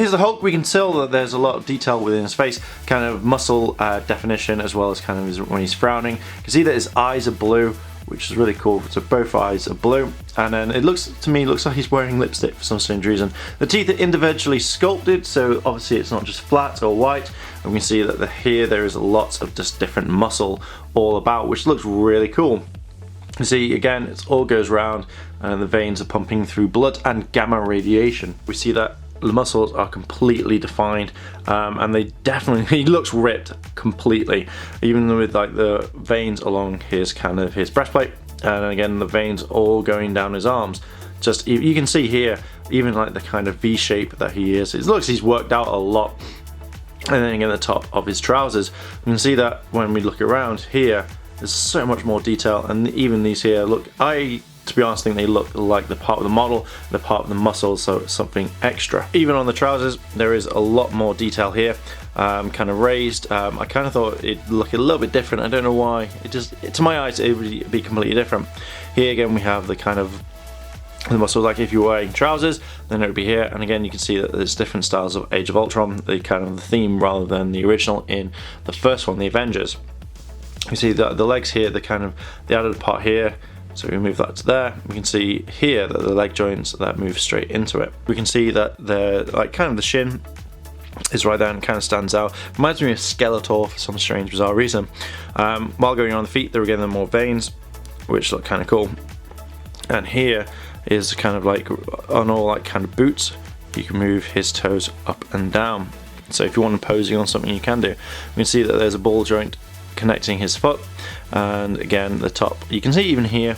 here's the Hulk. We can tell that there's a lot of detail within his face, kind of muscle definition, as well as kind of when he's frowning. You can see that his eyes are blue, which is really cool. So both eyes are blue, and then it looks like he's wearing lipstick for some strange reason. The teeth are individually sculpted, so obviously it's not just flat or white. And we can see that here there is lots of just different muscle all about, which looks really cool. You see, again, it all goes round, and the veins are pumping through blood and gamma radiation. We see that the muscles are completely defined, and he looks ripped completely, even with like the veins along his breastplate, and again the veins all going down his arms. Just you can see here, even like the kind of V shape that he is. It looks he's worked out a lot. And then again, the top of his trousers, you can see that when we look around here, there's so much more detail, and even these here look, to be honest, I think they look like the part of the model, the part of the muscles, so it's something extra. Even on the trousers, there is a lot more detail here, kind of raised. I kind of thought it'd look a little bit different. I don't know why. To my eyes, it would be completely different. Here again, we have the kind of the muscles, like if you're wearing trousers, then it would be here. And again, you can see that there's different styles of Age of Ultron, the kind of the theme rather than the original in the first one, the Avengers. You see that the legs here, the added part here. So we move that to there. We can see here that the leg joints that move straight into it. We can see that the shin is right there and kind of stands out. Reminds me of Skeletor for some strange, bizarre reason. While going on the feet, there again, there are more veins, which look kind of cool. And here is kind of like on all like kind of boots, you can move his toes up and down. So if you want him posing on something, you can do. We can see that there's a ball joint connecting his foot, and again the top, you can see even here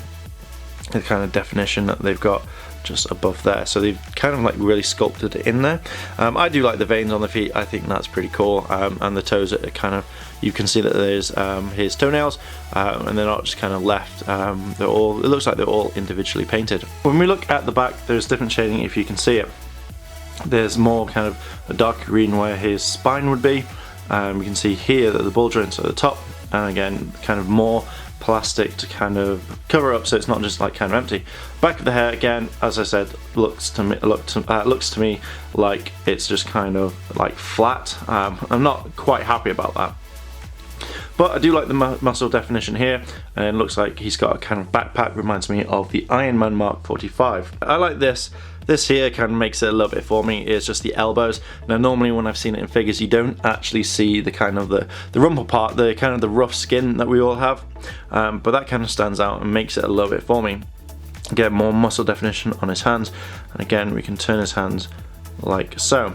the kind of definition that they've got just above there, so they've kind of like really sculpted it in there. I do like the veins on the feet. I think that's pretty cool, and the toes are kind of, you can see that there's his toenails, and they're not just kind of left, it looks like they're all individually painted. When we look at the back, there's different shading. If you can see it, there's more kind of a dark green where his spine would be. We can see here that the ball joints are at the top, and again kind of more plastic to kind of cover up, so it's not just like kind of empty. Back of the hair, again, as I said, looks to me like it's just kind of like flat. I'm not quite happy about that, but I do like the muscle definition here, and it looks like he's got a kind of backpack, reminds me of the Iron Man Mark 45. I like this. This here kind of makes it a little bit for me. It's just the elbows. Now normally when I've seen it in figures, you don't actually see the kind of the rumple part, the kind of the rough skin that we all have, but that kind of stands out and makes it a little bit for me. Get more muscle definition on his hands, and again we can turn his hands like so.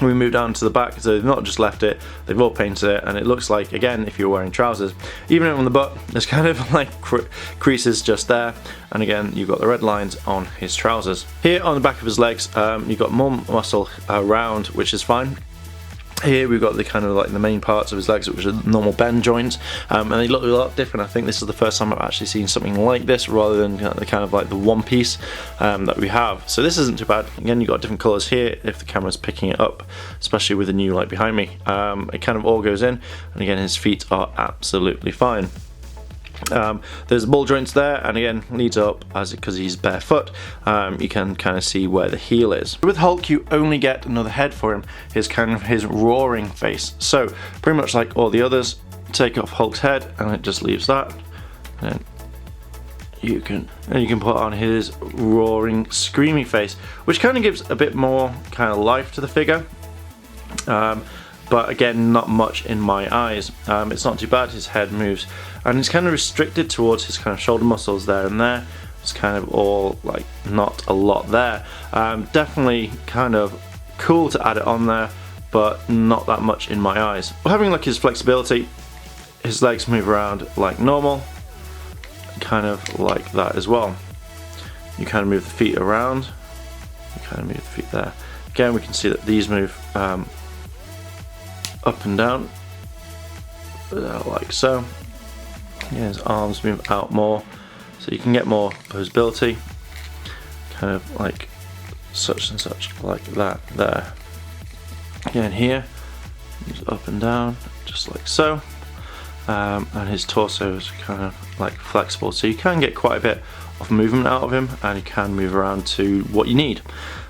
We move down to the back, so they've not just left it, they've all painted it, and it looks like, again, if you're wearing trousers, even on the butt, there's kind of like creases just there, and again, you've got the red lines on his trousers. Here on the back of his legs, you've got more muscle around, which is fine. Here we've got the kind of like the main parts of his legs, which are normal bend joints, and they look a lot different. I think this is the first time I've actually seen something like this, rather than the kind of like the one piece that we have. So this isn't too bad. Again, you've got different colours here if the camera's picking it up, especially with the new light behind me. It kind of all goes in, and again his feet are absolutely fine. There's ball joints there, and again leads up because he's barefoot. You can kind of see where the heel is. With Hulk, you only get another head for him, his roaring face. So pretty much like all the others, take off Hulk's head, and it just leaves that. And you can put on his roaring, screamy face, which kind of gives a bit more kind of life to the figure. But again, not much in my eyes. It's not too bad. His head moves, and it's kind of restricted towards his kind of shoulder muscles there and there. It's kind of all like not a lot there. Definitely kind of cool to add it on there, but not that much in my eyes. Well, having like his flexibility, his legs move around like normal, kind of like that as well. You kind of move the feet around. You kind of move the feet there. Again, we can see that these move up and down, like so. Yeah, his arms move out more, so you can get more posability, kind of like such and such, like that there. Again here, moves up and down, just like so. And his torso is kind of like flexible, so you can get quite a bit of movement out of him, and he can move around to what you need.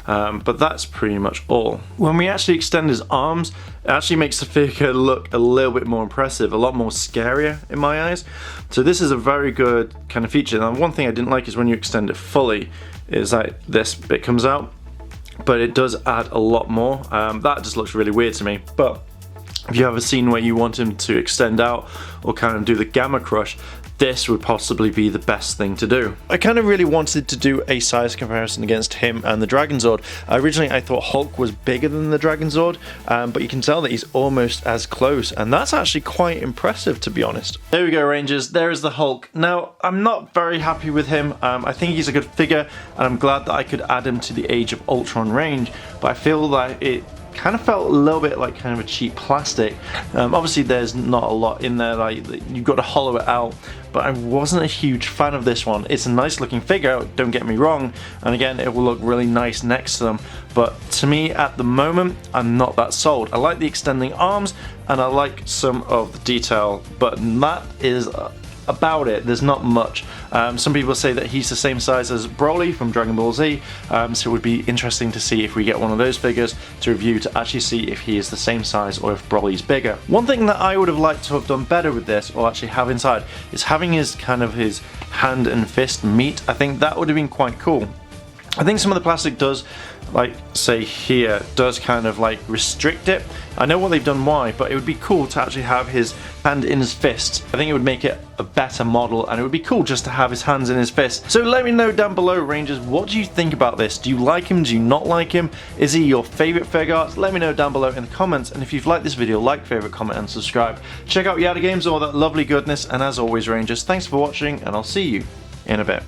but that's pretty much all. When we actually extend his arms, it actually makes the figure look a little bit more impressive, a lot more scarier in my eyes. So this is a very good kind of feature. Now one thing I didn't like is when you extend it fully, is like this bit comes out, but it does add a lot more. That just looks really weird to me. But if you have a scene where you want him to extend out or kind of do the gamma crush, this would possibly be the best thing to do. I kind of really wanted to do a size comparison against him and the Dragonzord. Originally I thought Hulk was bigger than the Dragonzord, but you can tell that he's almost as close, and that's actually quite impressive, to be honest. There we go, Rangers, there is the Hulk. Now I'm not very happy with him. I think he's a good figure, and I'm glad that I could add him to the Age of Ultron range, but I feel like it kind of felt a little bit like kind of a cheap plastic. Obviously there's not a lot in there, like you've got to hollow it out, but I wasn't a huge fan of this one. It's a nice looking figure, don't get me wrong, and again it will look really nice next to them, but to me at the moment I'm not that sold. I like the extending arms and I like some of the detail, but that is about it. There's not much. Some people say that he's the same size as Broly from Dragon Ball Z, so it would be interesting to see if we get one of those figures to review to actually see if he is the same size or if Broly's bigger. One thing that I would have liked to have done better with this, or actually have inside, is having his kind of his hand and fist meet. I think that would have been quite cool. I think some of the plastic does, like say here, does kind of like restrict it. I know what they've done why, but it would be cool to actually have his hand in his fist. I think it would make it a better model, and it would be cool just to have his hands in his fist. So let me know down below, Rangers, what do you think about this? Do you like him? Do you not like him? Is he your favorite Figuarts? Let me know down below in the comments, and if you've liked this video, like, favorite, comment, and subscribe. Check out Yada Games, all that lovely goodness, and as always, Rangers, thanks for watching, and I'll see you in a bit.